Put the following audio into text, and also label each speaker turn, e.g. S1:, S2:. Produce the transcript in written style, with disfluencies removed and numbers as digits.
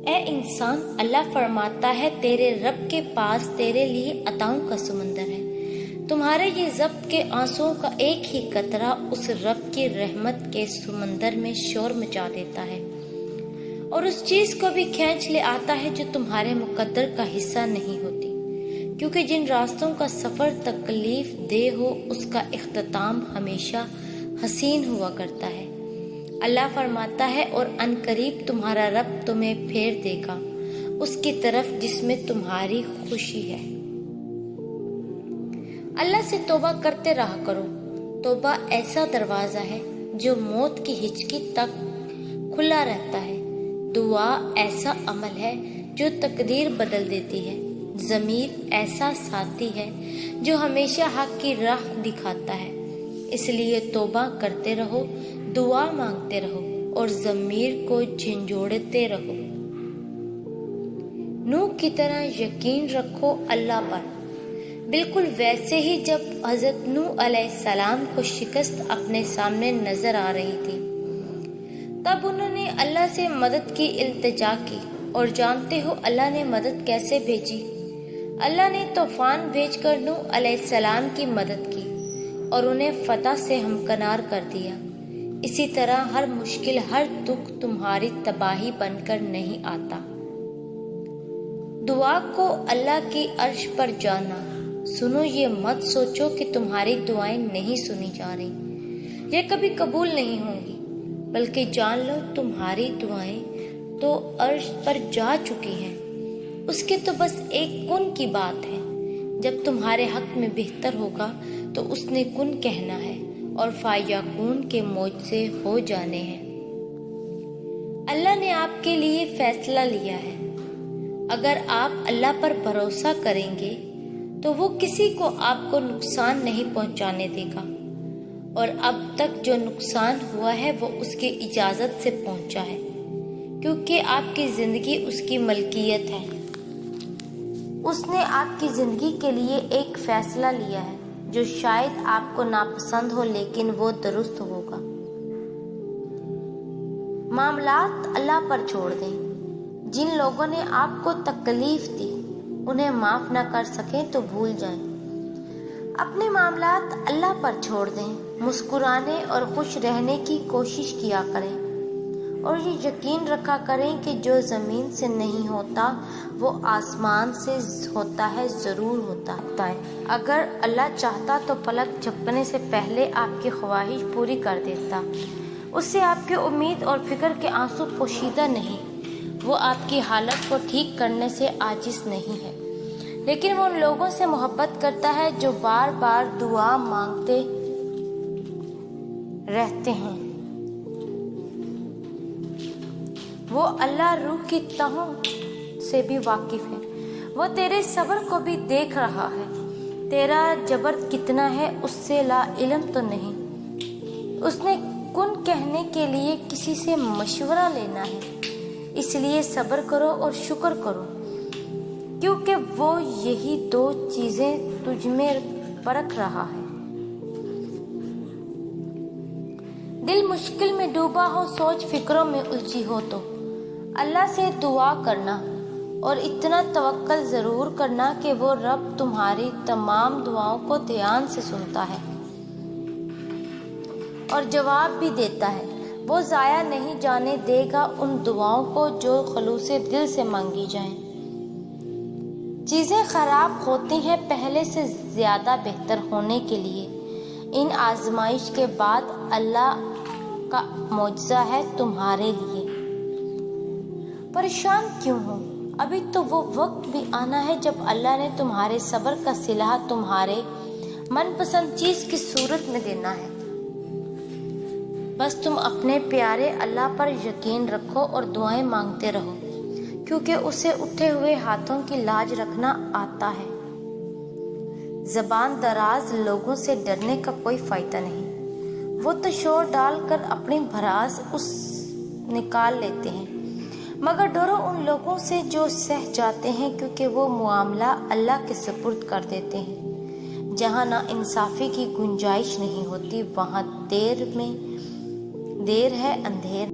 S1: اے انسان، اللہ فرماتا ہے تیرے رب کے پاس تیرے لیے عطاؤں کا سمندر ہے۔ تمہارے یہ ضبط کے آنسوؤں کا ایک ہی قطرہ اس رب کی رحمت کے سمندر میں شور مچا دیتا ہے اور اس چیز کو بھی کھینچ لے آتا ہے جو تمہارے مقدر کا حصہ نہیں ہوتی، کیونکہ جن راستوں کا سفر تکلیف دہ ہو اس کا اختتام ہمیشہ حسین ہوا کرتا ہے۔ اللہ فرماتا ہے اور عنقریب تمہارا رب تمہیں پھیر دے گا اس کی طرف جس میں تمہاری خوشی ہے۔ اللہ سے توبہ کرتے رہا کرو۔ توبہ ایسا دروازہ ہے جو موت کی ہچکی تک کھلا رہتا ہے۔ دعا ایسا عمل ہے جو تقدیر بدل دیتی ہے۔ ضمیر ایسا ساتھی ہے جو ہمیشہ حق کی راہ دکھاتا ہے۔ اس لیے توبہ کرتے رہو، دعا مانگتے رہو اور ضمیر کو جھنجھوڑتے رہو۔ نوح کی طرح یقین رکھو اللہ پر۔ بالکل ویسے ہی جب حضرت نوح علیہ السلام کو شکست اپنے سامنے نظر آ رہی تھی، تب انہوں نے اللہ سے مدد کی التجا کی، اور جانتے ہو اللہ نے مدد کیسے بھیجی؟ اللہ نے طوفان بھیج کر نوح علیہ السلام کی مدد کی اور انہیں فتح سے ہمکنار کر دیا۔ اسی طرح ہر مشکل، ہر دکھ تمہاری تباہی بن کر نہیں آتا۔ دعا کو اللہ کی عرش پر جانا۔ سنو، یہ مت سوچو کہ تمہاری دعائیں نہیں سنی جا رہی یا کبھی قبول نہیں ہوں گی، بلکہ جان لو تمہاری دعائیں تو عرش پر جا چکی ہیں۔ اس کی تو بس ایک کن کی بات ہے۔ جب تمہارے حق میں بہتر ہوگا تو اس نے کن کہنا ہے اور فیکون کے معجزے ہو جانے ہیں۔ اللہ نے آپ کے لیے فیصلہ لیا ہے۔ اگر آپ اللہ پر بھروسہ کریں گے تو وہ کسی کو آپ کو نقصان نہیں پہنچانے دے گا، اور اب تک جو نقصان ہوا ہے وہ اس کی اجازت سے پہنچا ہے، کیونکہ آپ کی زندگی اس کی ملکیت ہے۔ اس نے آپ کی زندگی کے لیے ایک فیصلہ لیا ہے جو شاید آپ کو ناپسند ہو، لیکن وہ درست ہوگا۔ معاملات اللہ پر چھوڑ دیں۔ جن لوگوں نے آپ کو تکلیف دی انہیں معاف نہ کر سکیں تو بھول جائیں۔ اپنے معاملات اللہ پر چھوڑ دیں۔ مسکرانے اور خوش رہنے کی کوشش کیا کریں، اور یہ یقین رکھا کریں کہ جو زمین سے نہیں ہوتا وہ آسمان سے ہوتا ہے، ضرور ہوتا ہے۔ اگر اللہ چاہتا تو پلک جھپکنے سے پہلے آپ کی خواہش پوری کر دیتا۔ اس سے آپ کی امید اور فکر کے آنسو پوشیدہ نہیں۔ وہ آپ کی حالت کو ٹھیک کرنے سے عاجز نہیں ہے، لیکن وہ ان لوگوں سے محبت کرتا ہے جو بار بار دعا مانگتے رہتے ہیں۔ وہ اللہ روح کی تہوں سے بھی واقف ہے۔ وہ تیرے صبر کو بھی دیکھ رہا ہے۔ تیرا جبر کتنا ہے اس سے لا علم تو نہیں۔ اس نے کن کہنے کے لیے کسی سے مشورہ لینا ہے۔ اس لیے صبر کرو اور شکر کرو، کیونکہ وہ یہی دو چیزیں تجھ میں پرکھ رہا ہے۔ دل مشکل میں ڈوبا ہو، سوچ فکروں میں الجھی ہو تو اللہ سے دعا کرنا اور اتنا توکل ضرور کرنا کہ وہ رب تمہاری تمام دعاؤں کو دھیان سے سنتا ہے اور جواب بھی دیتا ہے۔ وہ ضائع نہیں جانے دے گا ان دعاؤں کو جو خلوص دل سے مانگی جائیں۔ چیزیں خراب ہوتی ہیں پہلے سے زیادہ بہتر ہونے کے لیے۔ ان آزمائش کے بعد اللہ کا معجزہ ہے تمہارے لیے۔ پریشان کیوں ہو؟ ابھی تو وہ وقت بھی آنا ہے جب اللہ نے تمہارے صبر کا صلہ تمہارے من پسند چیز کی صورت میں دینا ہے۔ بس تم اپنے پیارے اللہ پر یقین رکھو اور دعائیں مانگتے رہو، کیونکہ اسے اٹھے ہوئے ہاتھوں کی لاج رکھنا آتا ہے۔ زبان دراز لوگوں سے ڈرنے کا کوئی فائدہ نہیں۔ وہ تو شور ڈال کر اپنی بھراس نکال لیتے ہیں، مگر ڈرو ان لوگوں سے جو سہ جاتے ہیں، کیونکہ وہ معاملہ اللہ کے سپرد کر دیتے ہیں۔ جہاں نا انصافی کی گنجائش نہیں ہوتی وہاں دیر ہے اندھیر